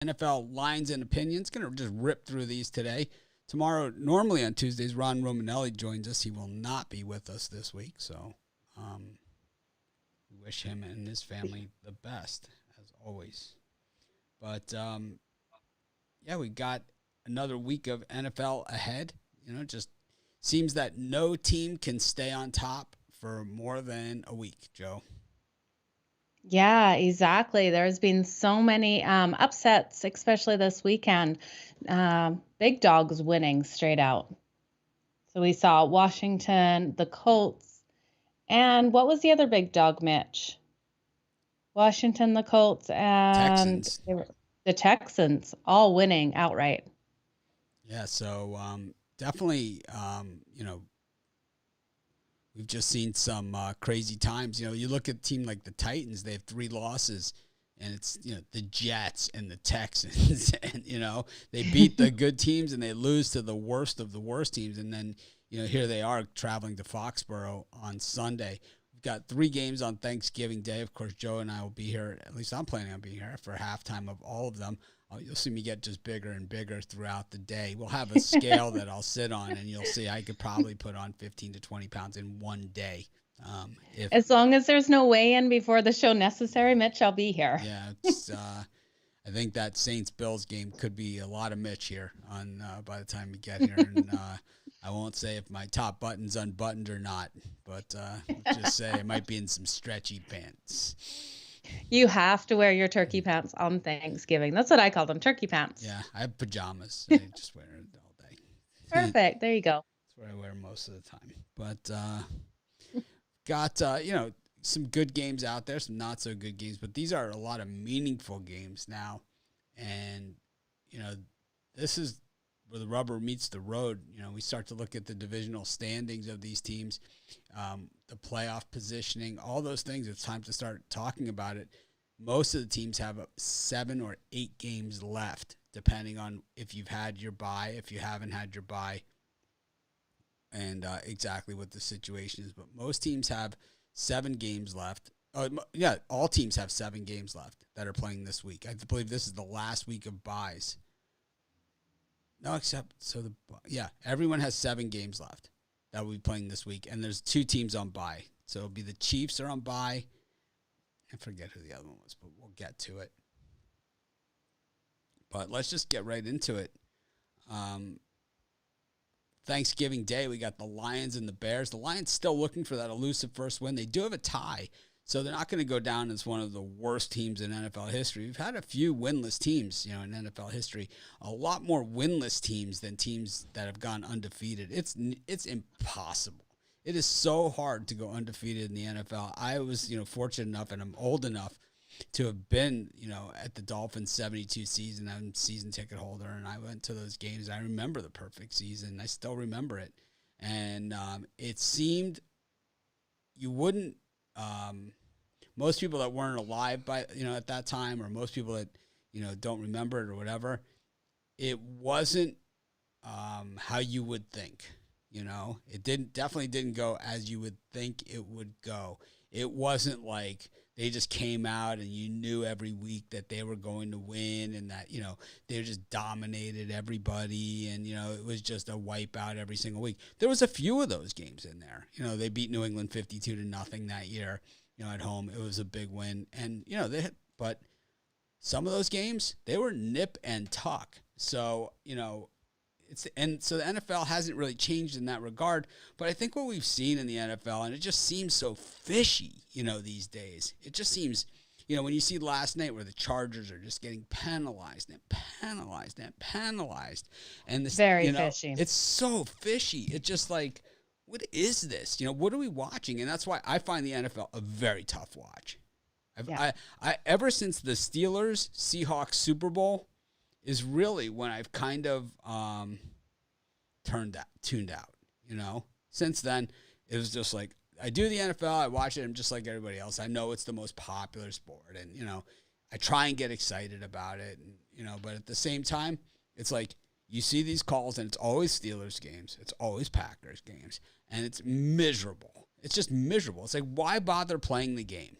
NFL lines and opinions. Going to just rip through these today. Tomorrow, normally on Tuesdays, Ron Romanelli joins us. He will not be with us this week, so we wish him and his family the best, as always. But, yeah, we got another week of NFL ahead. Just seems that no team can stay on top for more than a week, Joe. Yeah, exactly. There's been so many upsets, especially this weekend. Big dogs winning straight out. So we saw Washington, the Colts, and what was the other big dog, Mitch? Washington, the Colts, and Texans. the Texans all winning outright. Yeah, so definitely, we've just seen some crazy times. You look at a team like the Titans, they have 3 losses, and it's, the Jets and the Texans. And, they beat the good teams and they lose to the worst of the worst teams. And then, here they are traveling to Foxborough on Sunday. We've got 3 games on Thanksgiving Day. Of course, Joe and I will be here, at least I'm planning on being here, for halftime of all of them. You'll see me get just bigger and bigger throughout the day. We'll have a scale that I'll sit on, and you'll see I could probably put on 15 to 20 pounds in one day. As long as there's no weigh-in before the show necessary, Mitch, I'll be here. Yeah, I think that Saints-Bills game could be a lot of Mitch here by the time we get here. And I won't say if my top button's unbuttoned or not, but just say it might be in some stretchy pants. You have to wear your turkey pants on Thanksgiving. That's what I call them, turkey pants. Yeah, I have pajamas. I just wear it all day. Perfect. There you go. That's what I wear most of the time. But got, some good games out there, some not so good games. But these are a lot of meaningful games now. And, this is where the rubber meets the road. We start to look at the divisional standings of these teams, the playoff positioning, all those things. It's time to start talking about it. Most of the teams have 7 or 8 games left, depending on if you've had your bye, if you haven't had your bye, and exactly what the situation is. But most teams have 7 games left. All teams have 7 games left that are playing this week. I believe this is the last week of byes. No, everyone has 7 games left that will be playing this week, and there's 2 teams on bye. So it'll be the Chiefs are on bye. I forget who the other one was, but we'll get to it. But let's just get right into it. Thanksgiving Day, we got the Lions and the Bears. The Lions still looking for that elusive first win. They do have a tie, so they're not going to go down as one of the worst teams in NFL history. We've had a few winless teams, in NFL history. A lot more winless teams than teams that have gone undefeated. It's impossible. It is so hard to go undefeated in the NFL. I was, fortunate enough, and I'm old enough to have been, at the Dolphins 72 season. I'm a season ticket holder, and I went to those games. I remember the perfect season. I still remember it. And it seemed you wouldn't most people that weren't alive by at that time, or most people that don't remember it or whatever, it wasn't how you would think. It definitely didn't go as you would think it would go. It wasn't like they just came out and you knew every week that they were going to win, and that they just dominated everybody, and it was just a wipeout every single week. There was a few of those games in there. They beat New England 52-0 that year. At home, it was a big win, and but some of those games they were nip and tuck. So so the NFL hasn't really changed in that regard. But I think what we've seen in the NFL, and it just seems so fishy, these days. It just seems, when you see last night where the Chargers are just getting penalized and penalized and penalized, and this very fishy. It's so fishy. It's just like, what is this? What are we watching? And that's why I find the NFL a very tough watch. I ever since the Steelers Seahawks Super Bowl is really when I've kind of tuned out. Since then it was just like, I do the NFL, I watch it, I'm just like everybody else. I know it's the most popular sport, and I try and get excited about it, and but at the same time, it's like you see these calls and it's always Steelers games, it's always Packers games, and it's miserable. It's just miserable. It's like, why bother playing the game?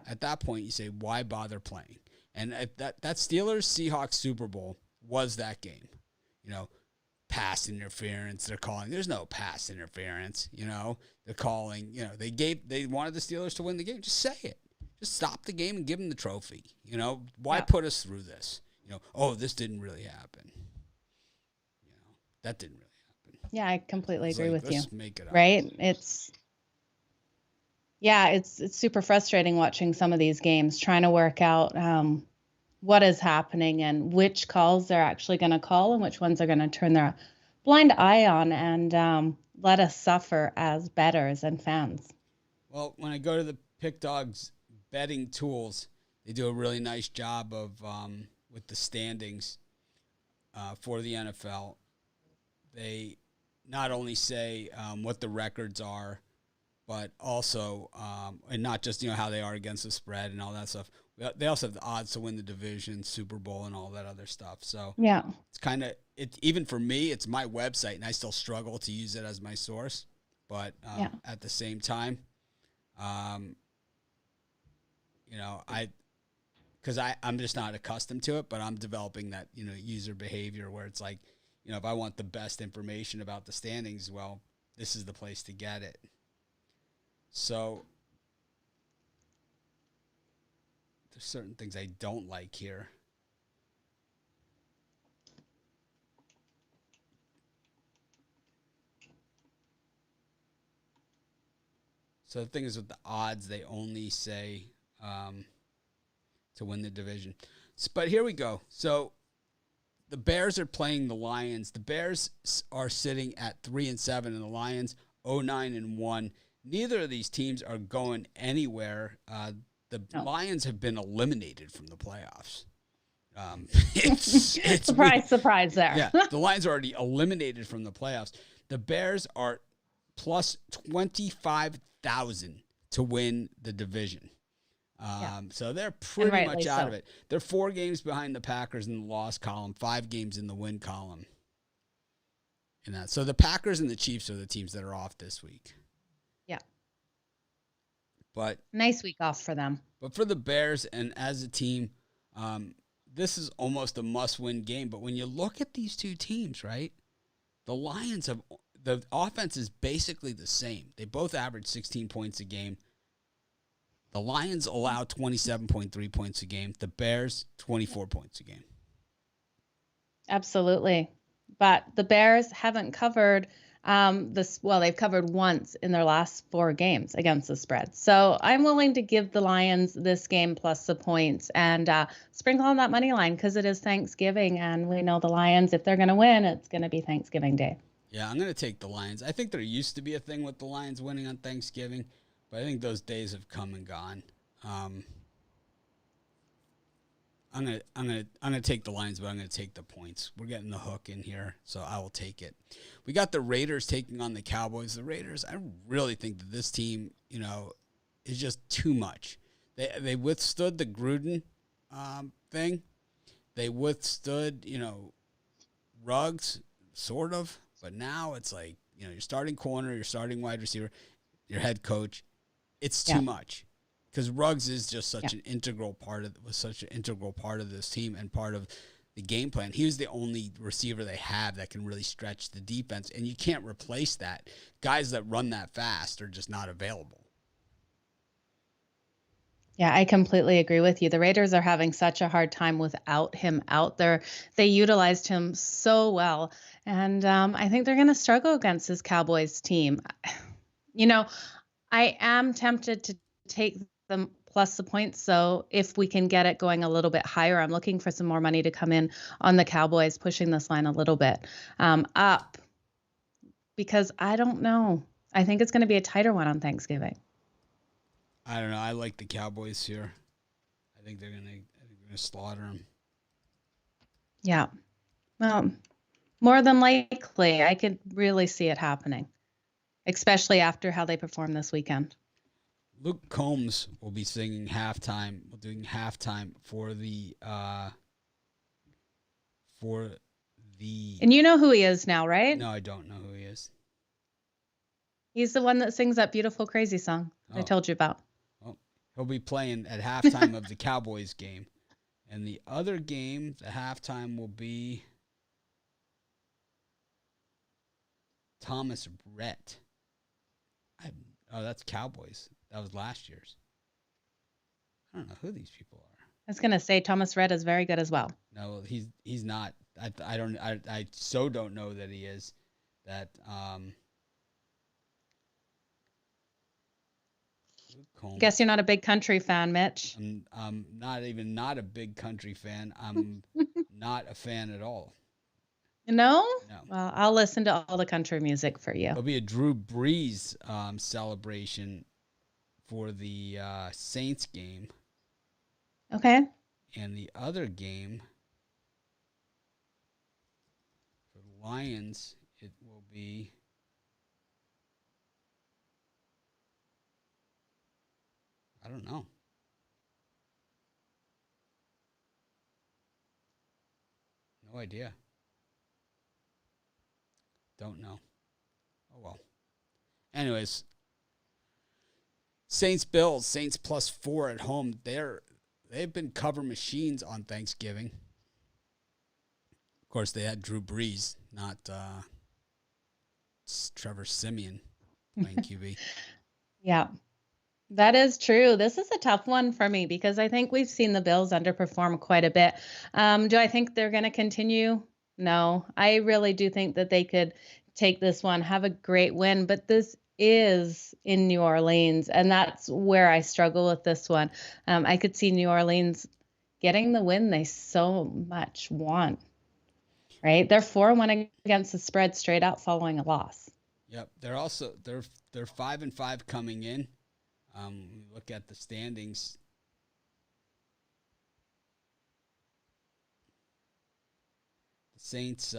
At that point you say, why bother playing? And that Steelers Seahawks Super Bowl was that game. Pass interference. They're calling. There's no pass interference. They're calling. They wanted the Steelers to win the game. Just say it. Just stop the game and give them the trophy. Why put us through this? This didn't really happen. That didn't really happen. Yeah, I completely agree with you. Make it up. Right? It's super frustrating watching some of these games, trying to work out what is happening and which calls they're actually going to call and which ones they're going to turn their blind eye on and let us suffer as bettors and fans. Well, when I go to the Pick Dogs betting tools, they do a really nice job of with the standings for the NFL. They not only say what the records are, but also, and not just how they are against the spread and all that stuff. They also have the odds to win the division, Super Bowl, and all that other stuff. So yeah, it's kind of even for me, it's my website, and I still struggle to use it as my source. But at the same time, because I'm just not accustomed to it, but I'm developing that user behavior where it's like, if I want the best information about the standings, well, this is the place to get it. So there's certain things I don't like here. So the thing is with the odds, they only say to win the division. But here we go. So the Bears are playing the Lions. The Bears are sitting at 3-7, and the Lions 0-9-1. Neither of these teams are going anywhere. The Lions have been eliminated from the playoffs. It's surprise there. Yeah, the Lions are already eliminated from the playoffs. The Bears are plus 25,000 to win the division. So they're pretty much out of it. They're 4 games behind the Packers in the loss column, 5 games in the win column. So the Packers and the Chiefs are the teams that are off this week. Yeah. But nice week off for them. But for the Bears and as a team, this is almost a must-win game. But when you look at these two teams, right, the Lions the offense is basically the same. They both average 16 points a game. The Lions allow 27.3 points a game. The Bears, 24 points a game. Absolutely. But the Bears haven't covered they've covered once in their last 4 games against the spread. So I'm willing to give the Lions this game plus the points and sprinkle on that money line because it is Thanksgiving and we know the Lions, if they're going to win, it's going to be Thanksgiving Day. Yeah, I'm going to take the Lions. I think there used to be a thing with the Lions winning on Thanksgiving, but I think those days have come and gone. I'm gonna take the Lions, but I'm gonna take the points. We're getting the hook in here, so I will take it. We got the Raiders taking on the Cowboys. The Raiders, I really think that this team, is just too much. They withstood the Gruden thing. They withstood, Ruggs, sort of, but now it's like, your starting corner, your starting wide receiver, your head coach. It's too much. Because Ruggs is just such an integral part of this team and part of the game plan. He was the only receiver they have that can really stretch the defense, and you can't replace that. Guys that run that fast are just not available. Yeah, I completely agree with you. The Raiders are having such a hard time without him out there. They utilized him so well, and I think they're going to struggle against this Cowboys team. I am tempted to take them plus the points. So if we can get it going a little bit higher, I'm looking for some more money to come in on the Cowboys, pushing this line a little bit up because I don't know. I think it's going to be a tighter one on Thanksgiving. I don't know. I like the Cowboys here. I think they're going to slaughter them. Yeah. Well, more than likely, I could really see it happening, especially after how they performed this weekend. Luke Combs will be singing halftime. We're doing halftime for the. And you know who he is now, right? No, I don't know who he is. He's the one that sings that beautiful crazy song I told you about. Well, he'll be playing at halftime of the Cowboys game, And the other game, the halftime will be Thomas Rhett. That's Cowboys. That was last year's. I don't know who these people are. I was going to say Thomas Rhett is very good as well. No, he's not. I so don't know that he is. That Guess you're not a big country fan, Mitch. I'm not a big country fan. I'm not a fan at all. No? No. Well, I'll listen to all the country music for you. There'll be a Drew Brees celebration for the Saints game. Okay. And the other game for the Lions, it will be I don't know. No idea. Don't know. Oh, well. Anyways, Saints-Bills. Saints +4 at home. They've been cover machines on Thanksgiving. Of course, they had Drew Brees, not Trevor Siemian playing QB. Yeah, that is true. This is a tough one for me because I think we've seen the Bills underperform quite a bit. Do I think they're going to continue? No, I really do think that they could take this one, have a great win, but this is in New Orleans, and that's where I struggle with this one. I could see New Orleans getting the win they so much want, right? They're 4-1 against the spread straight up following a loss. Yep, they're 5-5 coming in. Look at the standings. Saints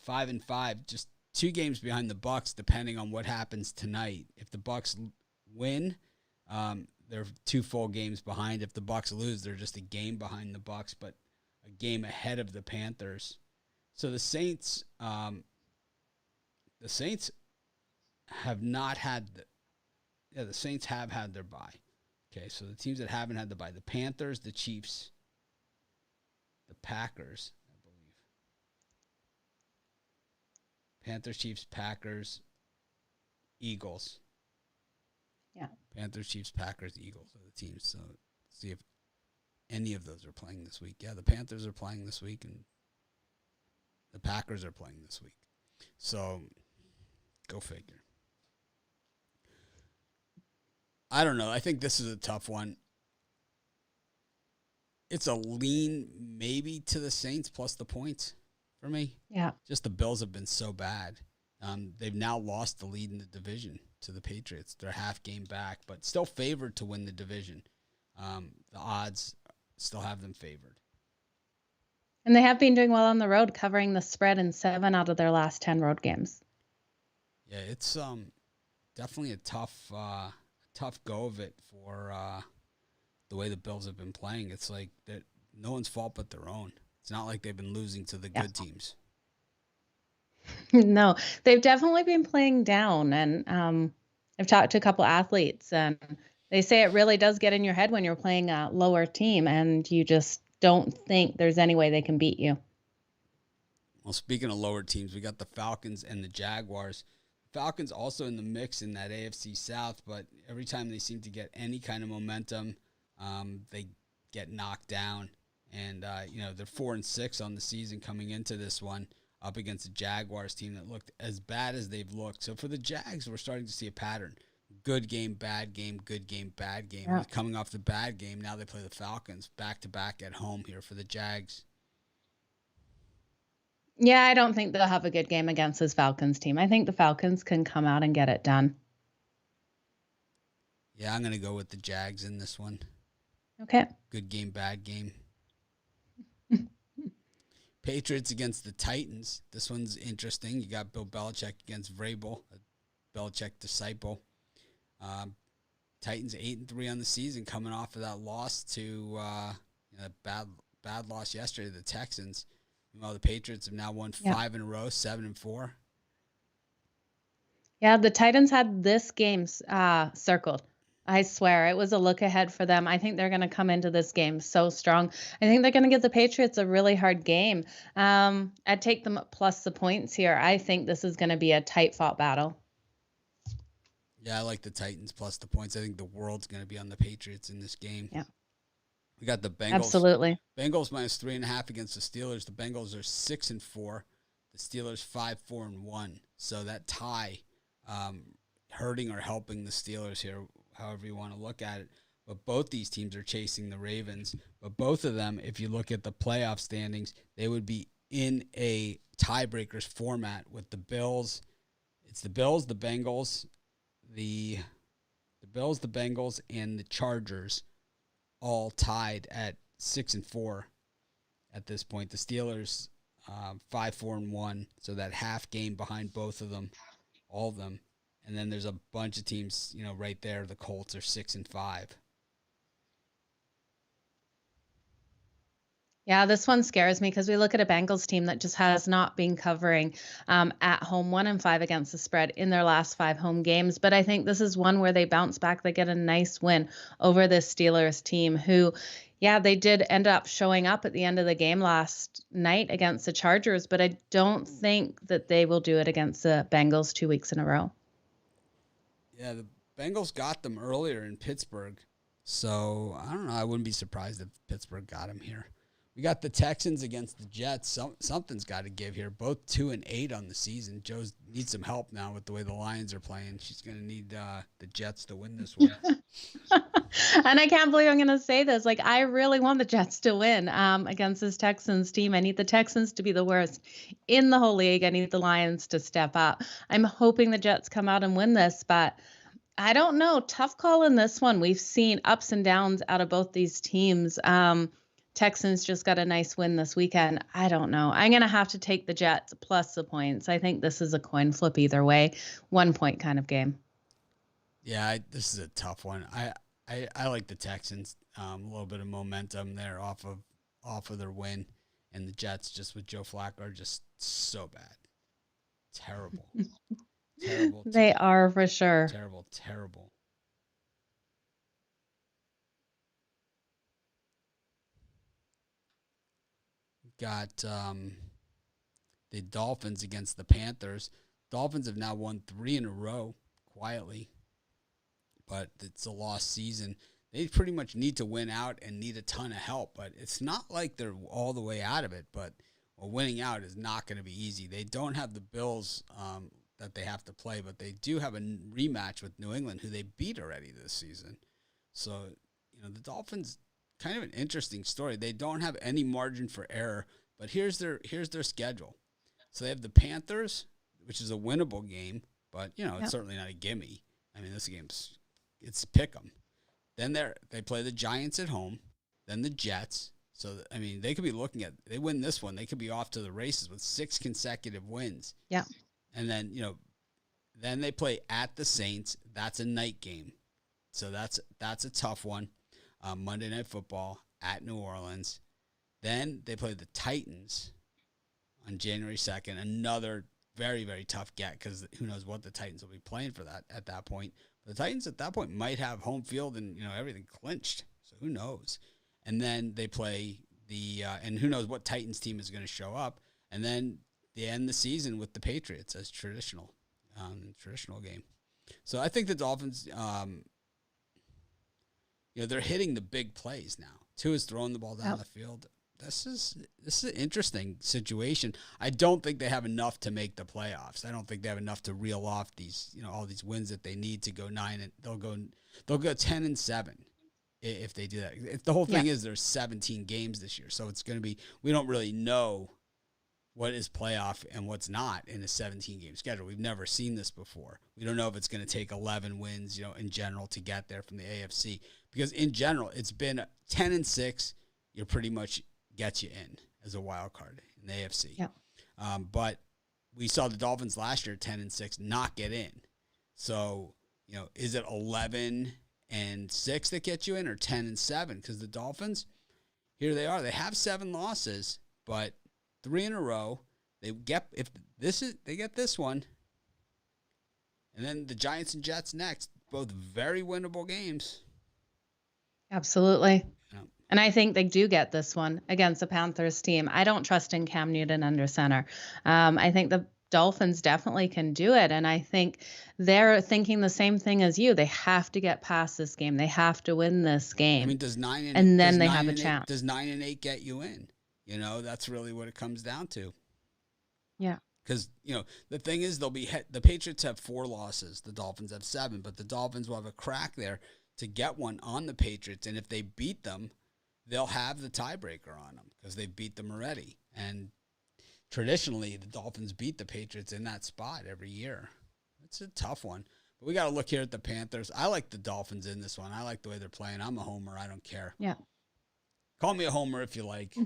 5-5, just 2 games behind the Bucs, depending on what happens tonight. If the Bucs win, they're 2 full games behind. If the Bucs lose, they're just a game behind the Bucs, but a game ahead of the Panthers. So the Saints have not had the Saints have had their bye. Okay, so the teams that haven't had the bye: the Panthers, the Chiefs, the Packers. Panthers, Chiefs, Packers, Eagles. Yeah. Panthers, Chiefs, Packers, Eagles are the teams. So see if any of those are playing this week. Yeah, the Panthers are playing this week, and the Packers are playing this week. So go figure. I don't know. I think this is a tough one. It's a lean maybe to the Saints plus the points. For me, yeah, just the Bills have been so bad. They've now lost the lead in the division to the Patriots. They're half game back, but still favored to win the division. The odds still have them favored. And they have been doing well on the road, covering the spread in 7 out of their last 10 road games. Yeah, it's definitely a tough go of it for the way the Bills have been playing. It's like that no one's fault but their own. It's not like they've been losing to the good teams. No, they've definitely been playing down. And I've talked to a couple athletes, and they say it really does get in your head when you're playing a lower team, and you just don't think there's any way they can beat you. Well, speaking of lower teams, we got the Falcons and the Jaguars. Falcons also in the mix in that AFC South, but every time they seem to get any kind of momentum, they get knocked down. And, they're 4-6 on the season coming into this one up against a Jaguars team that looked as bad as they've looked. So for the Jags, we're starting to see a pattern. Good game, bad game, good game, bad game. Yeah. Coming off the bad game, now they play the Falcons back-to-back at home here for the Jags. Yeah, I don't think they'll have a good game against this Falcons team. I think the Falcons can come out and get it done. Yeah, I'm going to go with the Jags in this one. Okay. Good game, bad game. Patriots against the Titans. This one's interesting. You got Bill Belichick against Vrabel, a Belichick disciple. Titans 8-3 on the season, coming off of that loss to a bad loss yesterday to the Texans. Meanwhile, the Patriots have now won 5 in a row, 7-4. Yeah, the Titans had this game circled. I swear it was a look ahead for them. I think they're going to come into this game so strong. I think they're going to give the Patriots a really hard game. I'd take them plus the points here. I think this is going to be a tight fought battle. Yeah, I like the Titans plus the points. I think the world's going to be on the Patriots in this game. Yeah. We got the Bengals. Absolutely. Bengals minus 3.5 against the Steelers. The Bengals are 6-4. The Steelers 5-4-1. So that tie, hurting or helping the Steelers here, however you want to look at it. But both these teams are chasing the Ravens. But both of them, if you look at the playoff standings, they would be in a tiebreakers format with the Bills. It's the Bills, the Bengals, the Bills, the Bengals, and the Chargers all tied at 6-4 at this point. The Steelers 5-4-1, so that half game behind both of them, all of them. And then there's a bunch of teams, right there. The Colts are 6-5. Yeah, this one scares me because we look at a Bengals team that just has not been covering at home, 1-5 against the spread in their last 5 home games. But I think this is one where they bounce back. They get a nice win over this Steelers team who, yeah, they did end up showing up at the end of the game last night against the Chargers, but I don't think that they will do it against the Bengals 2 weeks in a row. Yeah, the Bengals got them earlier in Pittsburgh. So, I don't know. I wouldn't be surprised if Pittsburgh got them here. We got the Texans against the Jets. Something's got to give here. Both 2-8 on the season. Joe needs some help now with the way the Lions are playing. She's going to need the Jets to win this one. And I can't believe I'm going to say this. Like, I really want the Jets to win against this Texans team. I need the Texans to be the worst in the whole league. I need the Lions to step up. I'm hoping the Jets come out and win this, but I don't know. Tough call in this one. We've seen ups and downs out of both these teams. Texans just got a nice win this weekend. I don't know. I'm going to have to take the Jets plus the points. I think this is a coin flip either way. 1 point kind of game. Yeah, this is a tough one. I like the Texans. A little bit of momentum there off of their win. And the Jets, just with Joe Flacco, are just so bad. Terrible. Terrible. They are for sure. Terrible. Got the Dolphins against the Panthers. Dolphins have now won 3 in a row quietly, but it's a lost season. They pretty much need to win out and need a ton of help, but it's not like they're all the way out of it, but winning out is not going to be easy. They don't have the Bills that they have to play, but they do have a rematch with New England, who they beat already this season. So, the Dolphins, kind of an interesting story. They don't have any margin for error, but here's their schedule. So they have the Panthers, which is a winnable game, but it's certainly not a gimme. I mean, this it's pick 'em. Then they play the Giants at home, then the Jets. So I mean, they could be looking at, they win this one, they could be off to the races with 6 consecutive wins. Yeah. And then then they play at the Saints. That's a night game, so that's a tough one. Monday Night Football at New Orleans. Then they play the Titans on January 2nd. Another very, very tough get because who knows what the Titans will be playing for that at that point. But the Titans at that point might have home field and everything clinched. So who knows? And then they play and who knows what Titans team is going to show up. And then they end the season with the Patriots as traditional game. So I think the Dolphins, they're hitting the big plays now. Tua's throwing the ball down the field. This is an interesting situation. I don't think they have enough to make the playoffs. I don't think they have enough to reel off these, all these wins that they need to go 9 and they'll go 10-7 if they do that. The whole thing is there's 17 games this year, so it's going to be, we don't really know what is playoff and what's not in a 17-game schedule. We've never seen this before. We don't know if it's going to take 11 wins, in general to get there from the AFC. Because in general, it's been 10-6. You're pretty much gets you in as a wild card in the AFC. Yeah. But we saw the Dolphins last year 10-6 not get in. So, is it 11-6 that gets you in or 10-7? Because the Dolphins, here they are. They have 7 losses, but 3 in a row. They get this one. And then the Giants and Jets next. both very winnable games. Absolutely. Yeah. And I think they do get this one against the Panthers team. I don't trust in Cam Newton under center. I think the Dolphins definitely can do it. And I think they're thinking the same thing as you. They have to get past this game. They have to win this game. I mean, does 9 and then they have a chance. Does 9-8 get you in? You know, that's really what it comes down to. Yeah. Because, you know, the thing is, the Patriots have 4 losses. The Dolphins have 7. But the Dolphins will have a crack there to get one on the Patriots. And if they beat them, they'll have the tiebreaker on them because they've beat them already. And traditionally, the Dolphins beat the Patriots in that spot every year. It's a tough one. But we got to look here at the Panthers. I like the Dolphins in this one. I like the way they're playing. I'm a homer. I don't care. Yeah. Call me a homer if you like.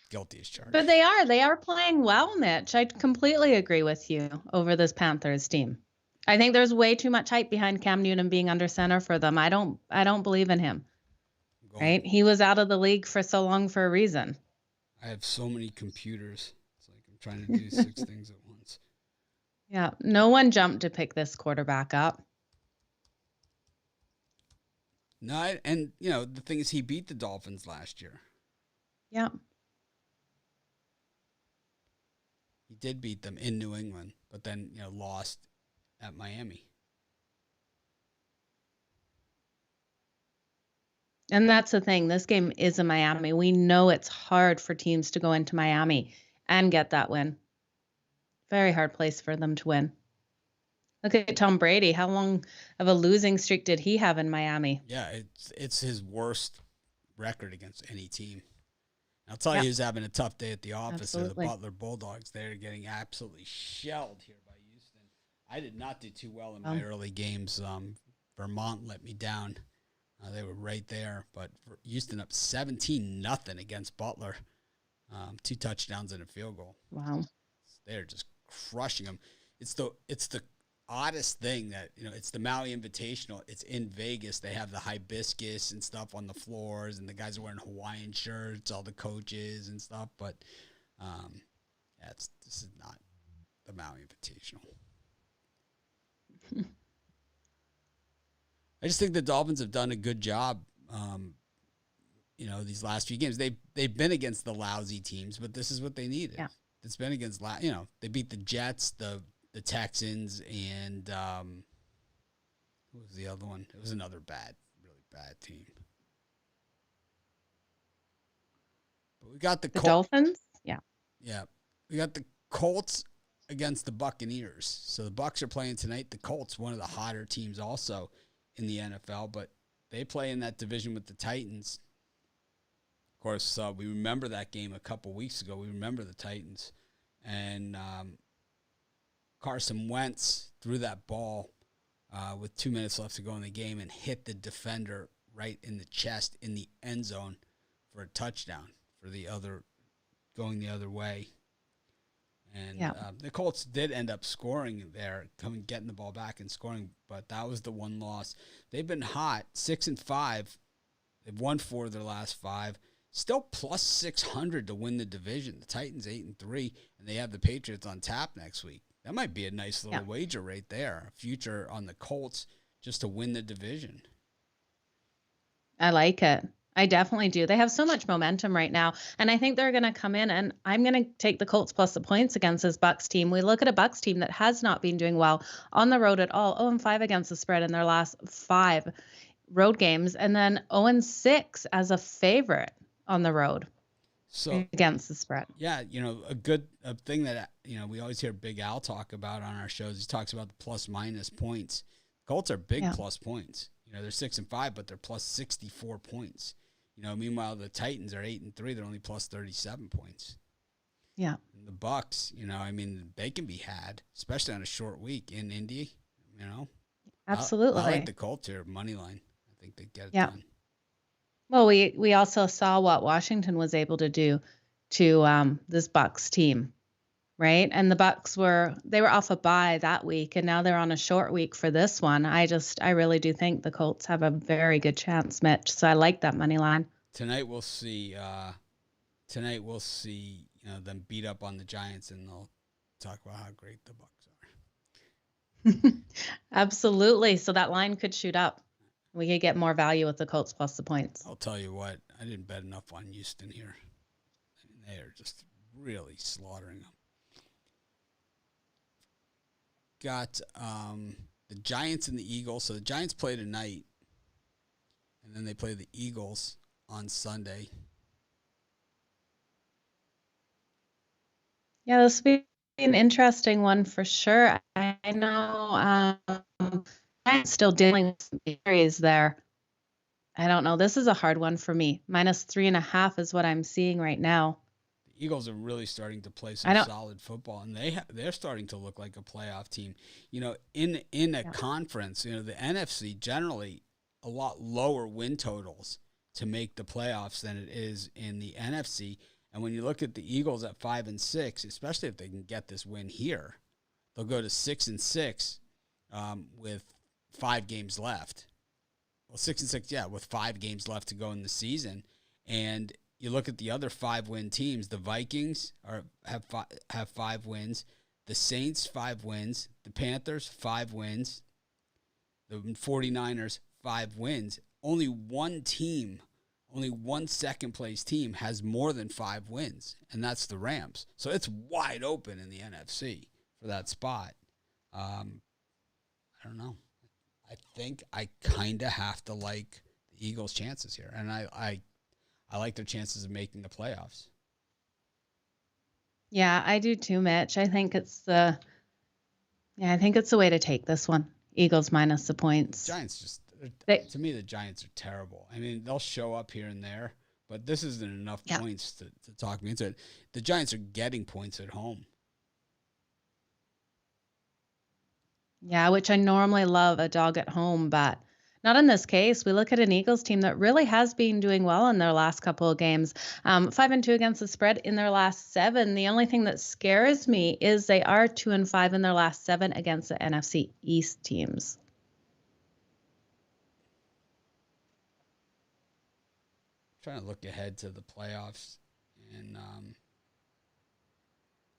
Guilty as charged. But they are playing well, Mitch. I completely agree with you over this Panthers team. I think there's way too much hype behind Cam Newton being under center for them. I don't believe in him. Right? He was out of the league for so long for a reason. I have so many computers. It's like I'm trying to do 6 things at once. Yeah. No one jumped to pick this quarterback up. No, and you know, the thing is he beat the Dolphins last year. Yeah. He did beat them in New England, but then, you know, lost at Miami. And that's the thing. This game is in Miami. We know it's hard for teams to go into Miami and get that win. Very hard place for them to win. Look at Tom Brady. How long of a losing streak did he have in Miami? Yeah, it's his worst record against any team. I'll tell you, he was having a tough day at the office. So the Butler Bulldogs, they're getting absolutely shelled here by Houston. I did not do too well in my early games. Vermont let me down. They were right there, but Houston up 17-0 against Butler. 2 touchdowns and a field goal. Wow. They're just crushing them. It's the oddest thing that, you know, it's the Maui Invitational. It's in Vegas. They have the hibiscus and stuff on the floors, and the guys are wearing Hawaiian shirts, all the coaches and stuff. But this is not the Maui Invitational. I just think the Dolphins have done a good job. You know, these last few games, they've been against the lousy teams, but this is what they needed. Yeah. It's been against, you know, they beat the Jets, the Texans, and who was the other one? It was another really bad team. But we got the Dolphins? Yeah. Yeah. We got the Colts against the Buccaneers. So the Bucs are playing tonight. The Colts, one of the hotter teams also in the NFL, but they play in that division with the Titans. Of course, we remember that game a couple weeks ago. We remember the Titans. And Carson Wentz threw that ball with 2 minutes left to go in the game and hit the defender right in the chest in the end zone for a touchdown for going the other way. And the Colts did end up scoring there, getting the ball back and scoring, but that was the one loss. They've been hot, 6-5. They've won 4 of their last 5. Still plus 600 to win the division. The Titans 8-3, and they have the Patriots on tap next week. That might be a nice little wager right there. A future on the Colts just to win the division. I like it. I definitely do. They have so much momentum right now, and I think they're going to come in, and I'm going to take the Colts plus the points against this Bucs team. We look at a Bucs team that has not been doing well on the road at all. 0-5 against the spread in their last 5 road games, and then 0-6 as a favorite on the road against the spread. Yeah, you know, a thing that, you know, we always hear Big Al talk about on our shows. He talks about the plus-minus points. Colts are big plus points. You know, they're 6-5, but they're plus 64 points. You know, meanwhile, the Titans are 8-3. They're only plus 37 points. Yeah. And the Bucs, you know, I mean, they can be had, especially on a short week in Indy, you know. Absolutely. I like the Colts here, money line. I think they get it done. Well, we also saw what Washington was able to do to this Bucs team, right? And the Bucs were off a bye that week, and now they're on a short week for this one. I really do think the Colts have a very good chance, Mitch. So I like that money line. Tonight we'll see. You know, them beat up on the Giants, and they'll talk about how great the Bucs are. Absolutely. So that line could shoot up. We could get more value with the Colts plus the points. I'll tell you what, I didn't bet enough on Houston here. I mean, they are just really slaughtering them. Got the Giants and the Eagles. So the Giants play tonight, and then they play the Eagles on Sunday. Yeah, this will be an interesting one for sure. I know I'm still dealing with some injuries there. I don't know. This is a hard one for me. -3.5 is what I'm seeing right now. The Eagles are really starting to play I some don't. solid football, and they're starting to look like a playoff team. In a Yeah. conference, the NFC generally a lot lower win totals to make the playoffs than it is in the NFC. And when you look at the Eagles at 5-6, especially if they can get this win here, they'll go to 6-6 with 5 games left. Well, 6-6, yeah, with 5 games left to go in the season. And you look at the other 5-win teams. The Vikings have 5 wins. The Saints 5 wins. The Panthers 5 wins. The 49ers 5 wins. Only one second place team has more than 5 wins, and that's the Rams. So it's wide open in the NFC for that spot. I don't know. I think I kind of have to like the Eagles' chances here, and I like their chances of making the playoffs. Yeah, I do too, Mitch. I think it's the way to take this one. Eagles minus the points. Giants They, to me, the Giants are terrible. I mean, they'll show up here and there, but this isn't enough yeah. points to talk me into it. The Giants are getting points at home. Yeah, which I normally love a dog at home, but not in this case. We look at an Eagles team that really has been doing well in their last couple of games. 5-2 against the spread in their last 7. The only thing that scares me is they are 2-5 in their last 7 against the NFC East teams. Trying to look ahead to the playoffs and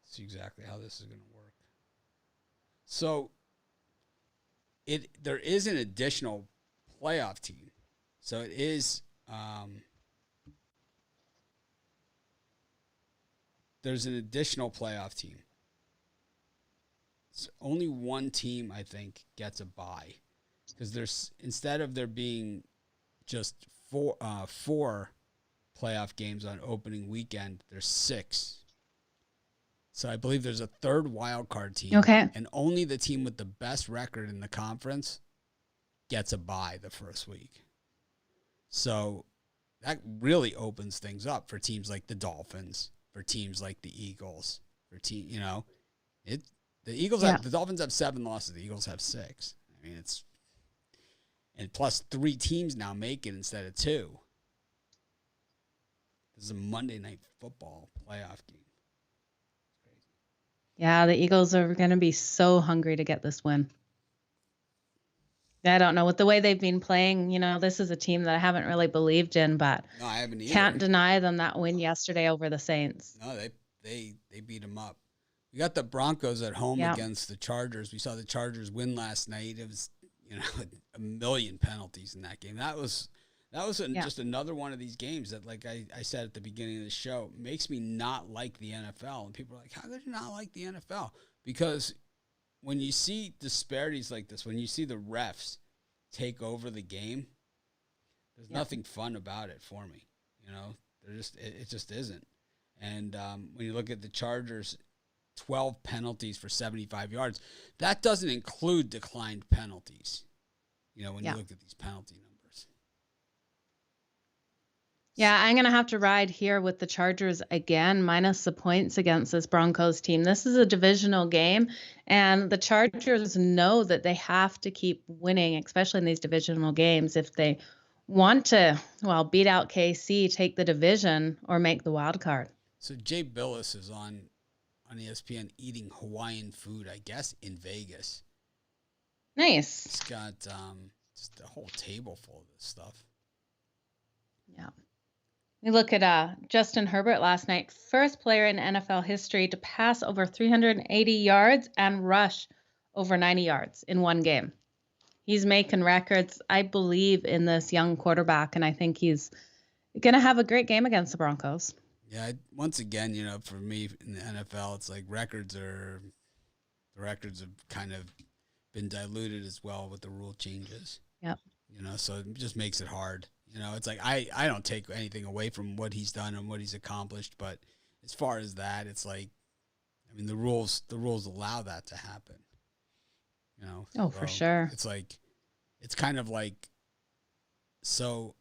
see exactly how this is going to work. So there is an additional playoff team. So it is there's an additional playoff team. So only one team, I think, gets a bye, because instead of there being just four playoff games on opening weekend, there's 6. So I believe there's a third wild card team. Okay. And only the team with the best record in the conference gets a bye the first week. So that really opens things up for teams like the Dolphins, for teams like the Eagles, the Eagles the Dolphins have 7 losses, the Eagles have 6. I mean, and plus 3 teams now make it instead of 2. This is a Monday Night Football playoff game. Yeah, the Eagles are going to be so hungry to get this win. I don't know. With the way they've been playing, this is a team that I haven't really believed in, but no, I haven't either. Can't deny them that win yesterday over the Saints. No, they beat them up. We got the Broncos at home against the Chargers. We saw the Chargers win last night. It was, a million penalties in that game. That was just another one of these games that, like I said at the beginning of the show, makes me not like the NFL. And people are like, how could you not like the NFL? Because when you see disparities like this, when you see the refs take over the game, there's nothing fun about it for me. It just isn't. And when you look at the Chargers, 12 penalties for 75 yards, that doesn't include declined penalties. When you look at these penalty numbers. Yeah, I'm going to have to ride here with the Chargers again, minus the points against this Broncos team. This is a divisional game, and the Chargers know that they have to keep winning, especially in these divisional games, if they want to, beat out KC, take the division, or make the wild card. So Jay Billis is on ESPN eating Hawaiian food, I guess, in Vegas. Nice. He's got just a whole table full of this stuff. Yeah. We look at Justin Herbert last night, first player in NFL history to pass over 380 yards and rush over 90 yards in one game. He's making records. I believe in this young quarterback, and I think he's going to have a great game against the Broncos. Yeah, once again, for me in the NFL, it's like the records have kind of been diluted as well with the rule changes. Yep. So it just makes it hard. It's like I don't take anything away from what he's done and what he's accomplished, but as far as that, it's like, I mean, the rules allow that to happen. Oh, for sure. It's like, it's kind of like, so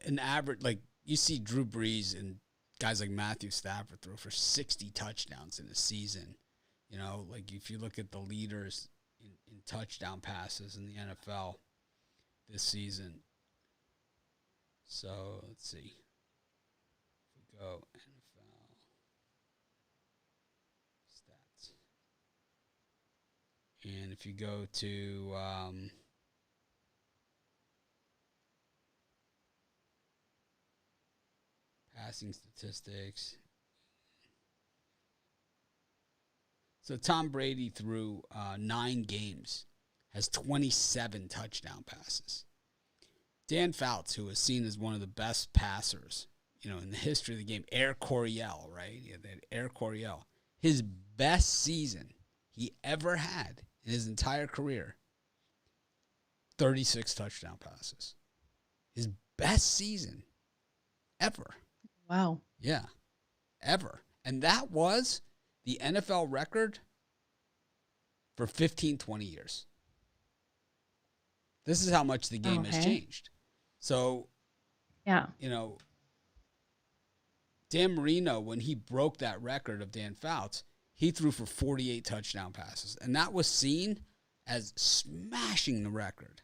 an average, like you see Drew Brees and guys like Matthew Stafford throw for 60 touchdowns in a season. Like if you look at the leaders in touchdown passes in the NFL this season. So let's see. If we go NFL stats. And if you go to passing statistics. So Tom Brady through 9 games has 27 touchdown passes. Dan Fouts, who is seen as one of the best passers, in the history of the game, Air Coryell, right? Yeah, they had Air Coryell. His best season he ever had in his entire career, 36 touchdown passes. His best season ever. Wow. Yeah, ever. And that was the NFL record for 15, 20 years. This is how much the game has changed. So, yeah, Dan Marino, when he broke that record of Dan Fouts, he threw for 48 touchdown passes. And that was seen as smashing the record.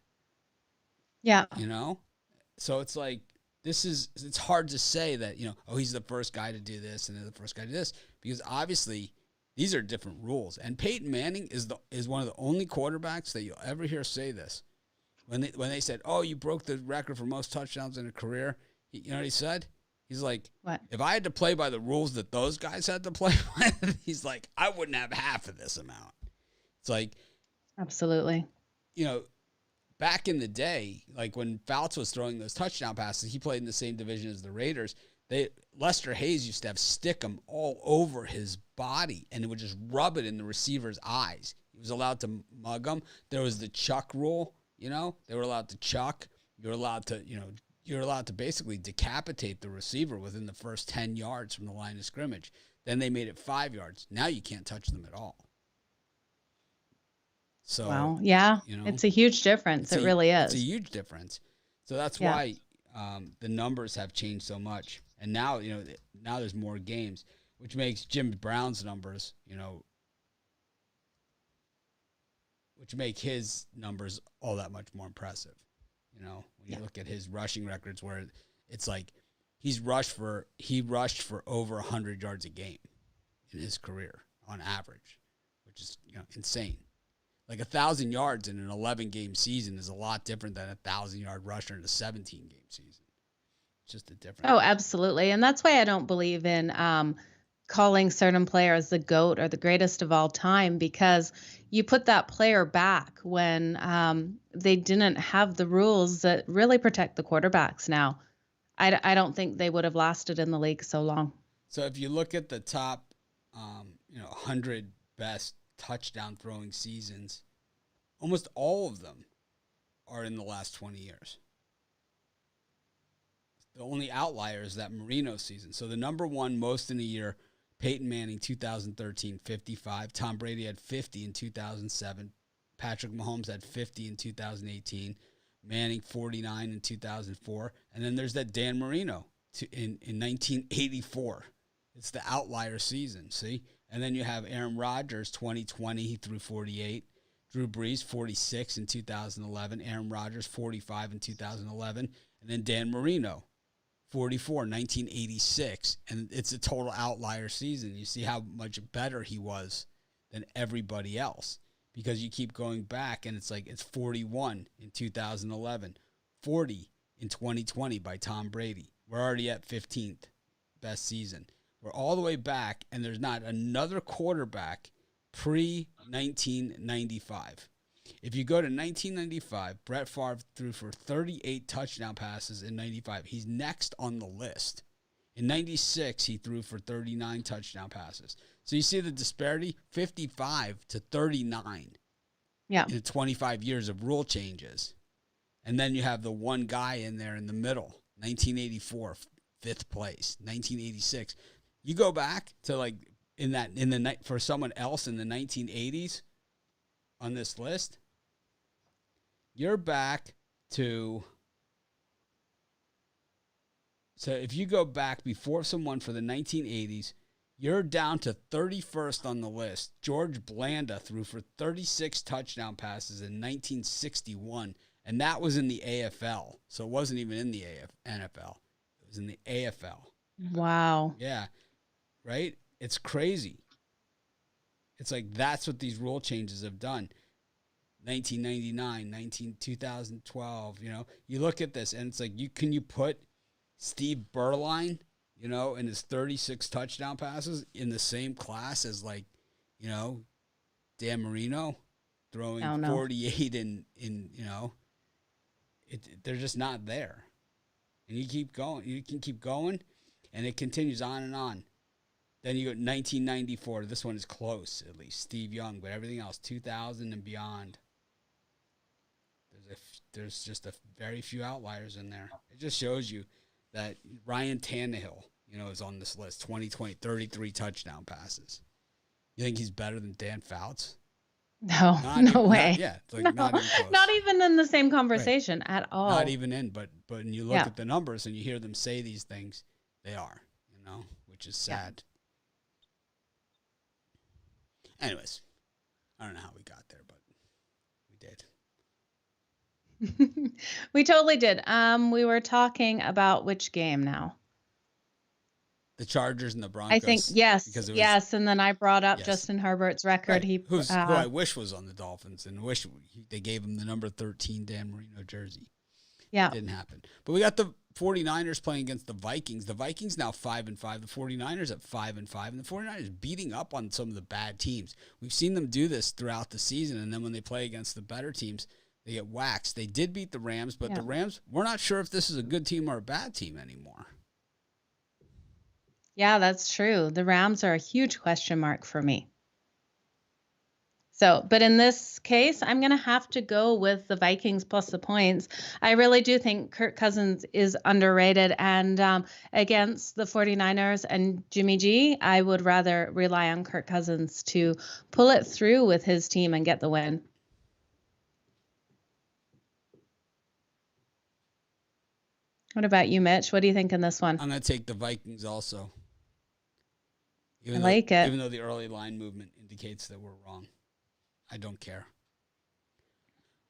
Yeah. So it's like, it's hard to say that, he's the first guy to do this and they're the first guy to do this, because obviously these are different rules. And Peyton Manning is one of the only quarterbacks that you'll ever hear say this. When they said, "Oh, you broke the record for most touchdowns in a career," you know what he said? He's like, "What? If I had to play by the rules that those guys had to play by," he's like, "I wouldn't have half of this amount." It's like, absolutely. Back in the day, like when Fouts was throwing those touchdown passes, he played in the same division as the Raiders. Lester Hayes used to have stickum all over his body, and it would just rub it in the receiver's eyes. He was allowed to mug them. There was the chuck rule. They were allowed to chuck. You're allowed to basically decapitate the receiver within the first 10 yards from the line of scrimmage. Then they made it 5 yards. Now you can't touch them at all. So, wow. Yeah, it's a huge difference. It really is. It's a huge difference. So that's why the numbers have changed so much. And now, now there's more games, which makes Jim Brown's numbers, which make his numbers all that much more impressive. When you look at his rushing records, where it's like he rushed for over 100 yards a game in his career on average, which is insane. Like 1,000 yards in an 11-game season is a lot different than a 1,000-yard rusher in a 17-game season. It's just a difference. Oh, absolutely. And that's why I don't believe in calling certain players the GOAT or the greatest of all time, because you put that player back when they didn't have the rules that really protect the quarterbacks now. I don't think they would have lasted in the league so long. So if you look at the top 100 best touchdown throwing seasons, almost all of them are in the last 20 years. The only outlier is that Marino season. So the number one most in a year, Peyton Manning, 2013, 55. Tom Brady had 50 in 2007. Patrick Mahomes had 50 in 2018. Manning, 49 in 2004. And then there's that Dan Marino in 1984. It's the outlier season, see? And then you have Aaron Rodgers, 2020, he threw 48. Drew Brees, 46 in 2011. Aaron Rodgers, 45 in 2011. And then Dan Marino, 44, 1986. And it's a total outlier season. You see how much better he was than everybody else, because you keep going back and it's like it's 41 in 2011, 40 in 2020 by Tom Brady. We're already at 15th best season. We're all the way back, and there's not another quarterback pre-1995. If you go to 1995, Brett Favre threw for 38 touchdown passes in 95. He's next on the list. In 96, he threw for 39 touchdown passes. So you see the disparity, 55 to 39 in 25 years of rule changes. And then you have the one guy in there in the middle, 1984, fifth place, 1986. You go back to like for someone else in the 1980s on this list, you're back to, so if you go back before someone for the 1980s, you're down to 31st on the list. George Blanda threw for 36 touchdown passes in 1961, and that was in the AFL. So it wasn't even in the NFL. It was in the AFL. Wow. Yeah. Right? It's crazy. It's like that's what these rule changes have done. 1999, 2012, you look at this and it's like, can you put Steve Berline, and his 36 touchdown passes in the same class as like, Dan Marino throwing 48 in they're just not there. And you keep going, you can keep going and it continues on and on. Then you go 1994. This one is close, at least. Steve Young, but everything else, 2000 and beyond. There's just a very few outliers in there. It just shows you that Ryan Tannehill, is on this list. 2020, 33 touchdown passes. You think he's better than Dan Fouts? No, no way. Not even in the same conversation at all. Not even in, but when you look at the numbers and you hear them say these things, they are, which is sad. Yeah. Anyways, I don't know how we got there, but we did. We totally did. We were talking about which game now? The Chargers and the Broncos. I think, yes. And then I brought up Justin Herbert's record. Right. Who I wish was on the Dolphins and wish they gave him the number 13 Dan Marino jersey. Yeah. Didn't happen. But we got the 49ers playing against the Vikings. The Vikings now 5-5. The 49ers at 5-5. And the 49ers beating up on some of the bad teams. We've seen them do this throughout the season. And then when they play against the better teams, they get waxed. They did beat the Rams, but the Rams, we're not sure if this is a good team or a bad team anymore. Yeah, that's true. The Rams are a huge question mark for me. So, but in this case, I'm going to have to go with the Vikings plus the points. I really do think Kirk Cousins is underrated. And against the 49ers and Jimmy G, I would rather rely on Kirk Cousins to pull it through with his team and get the win. What about you, Mitch? What do you think in this one? I'm going to take the Vikings also. I like it. Even though the early line movement indicates that we're wrong. I don't care.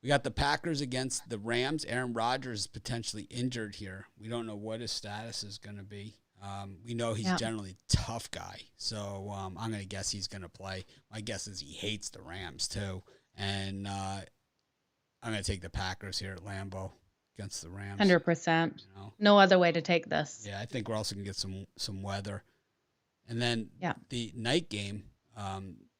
We got the Packers against the Rams. Aaron Rodgers is potentially injured here. We don't know what his status is going to be. We know he's generally a tough guy. So I'm going to guess he's going to play. My guess is he hates the Rams too. And I'm going to take the Packers here at Lambeau against the Rams. 100%. No other way to take this. Yeah, I think we're also going to get some weather. And then the night game,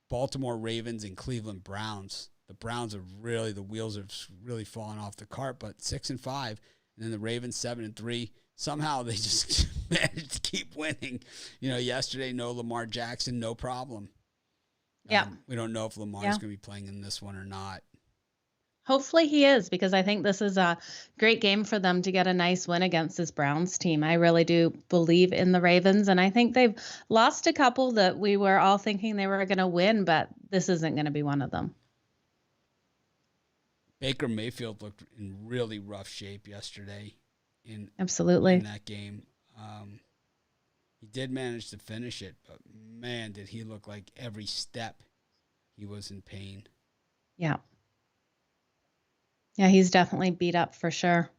Baltimore Ravens and Cleveland Browns. The Browns are really, the wheels have really fallen off the cart, but 6-5, and then the Ravens 7-3. Somehow they just managed to keep winning. Yesterday, no Lamar Jackson, no problem. Yeah. We don't know if Lamar's going to be playing in this one or not. Hopefully he is, because I think this is a great game for them to get a nice win against this Browns team. I really do believe in the Ravens, and I think they've lost a couple that we were all thinking they were going to win, but this isn't going to be one of them. Baker Mayfield looked in really rough shape yesterday in that game. He did manage to finish it, but man, did he look like every step he was in pain. Yeah. Yeah, he's definitely beat up for sure.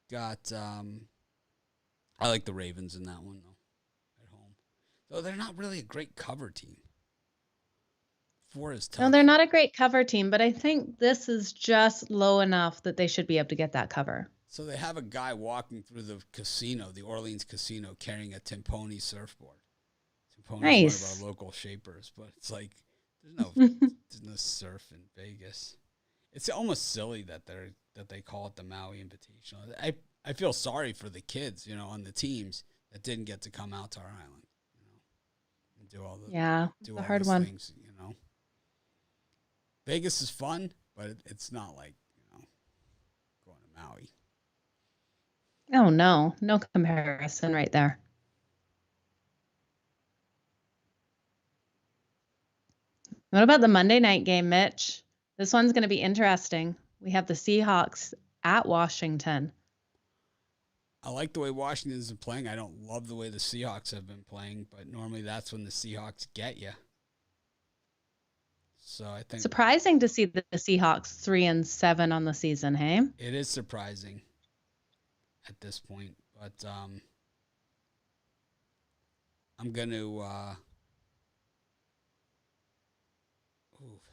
Got, I like the Ravens in that one, though, at home. Though they're not really a great cover team. 4 is tough. No, they're not a great cover team, but I think this is just low enough that they should be able to get that cover. So they have a guy walking through the casino, the Orleans casino, carrying a Timponi surfboard. Pona's one of Nice. our local shapers, but it's like there's no surf in Vegas. It's almost silly that they call it the Maui Invitational. I feel sorry for the kids, on the teams that didn't get to come out to our island, and Yeah, do it's a all hard these one. things. Vegas is fun, but it's not like going to Maui. Oh, no. No comparison right there. What about the Monday night game, Mitch? This one's going to be interesting. We have the Seahawks at Washington. I like the way Washington is playing. I don't love the way the Seahawks have been playing, but normally that's when the Seahawks get you. So I think surprising to see the Seahawks 3-7 on the season. Hey, it is surprising at this point, but I'm gonna.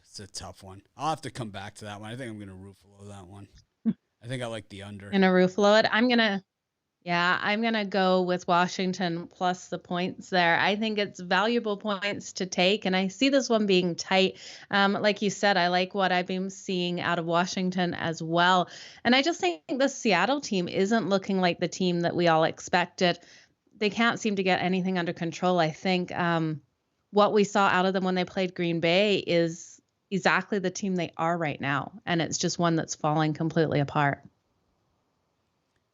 It's a tough one. I'll have to come back to that one. I think I'm gonna Ruffalo that one. I think I like the under. In a Ruffalo it. I'm gonna go with Washington plus the points there. I think it's valuable points to take, and I see this one being tight. Like you said, I like what I've been seeing out of Washington as well. And I just think the Seattle team isn't looking like the team that we all expected. They can't seem to get anything under control. I think what we saw out of them when they played Green Bay is exactly the team they are right now, and it's just one that's falling completely apart.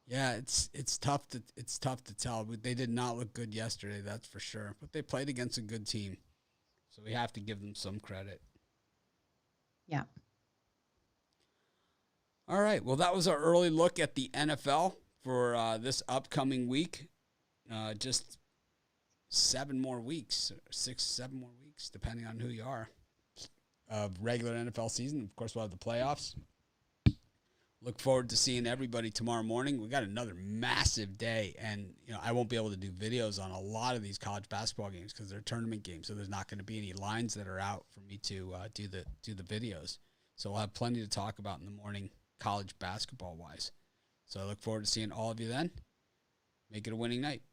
Yeah, it's tough to tell. They did not look good yesterday, that's for sure. But they played against a good team, so we have to give them some credit. Yeah. All right. Well, that was our early look at the NFL for this upcoming week. Just 7 more weeks, 6, 7 more weeks, depending on who you are, of regular NFL season. Of course, we'll have the playoffs. Look forward to seeing everybody tomorrow morning. We got another massive day, and I won't be able to do videos on a lot of these college basketball games because they're tournament games, so there's not going to be any lines that are out for me to do the videos. So we'll have plenty to talk about in the morning, college basketball wise. So I look forward to seeing all of you then. Make it a winning night.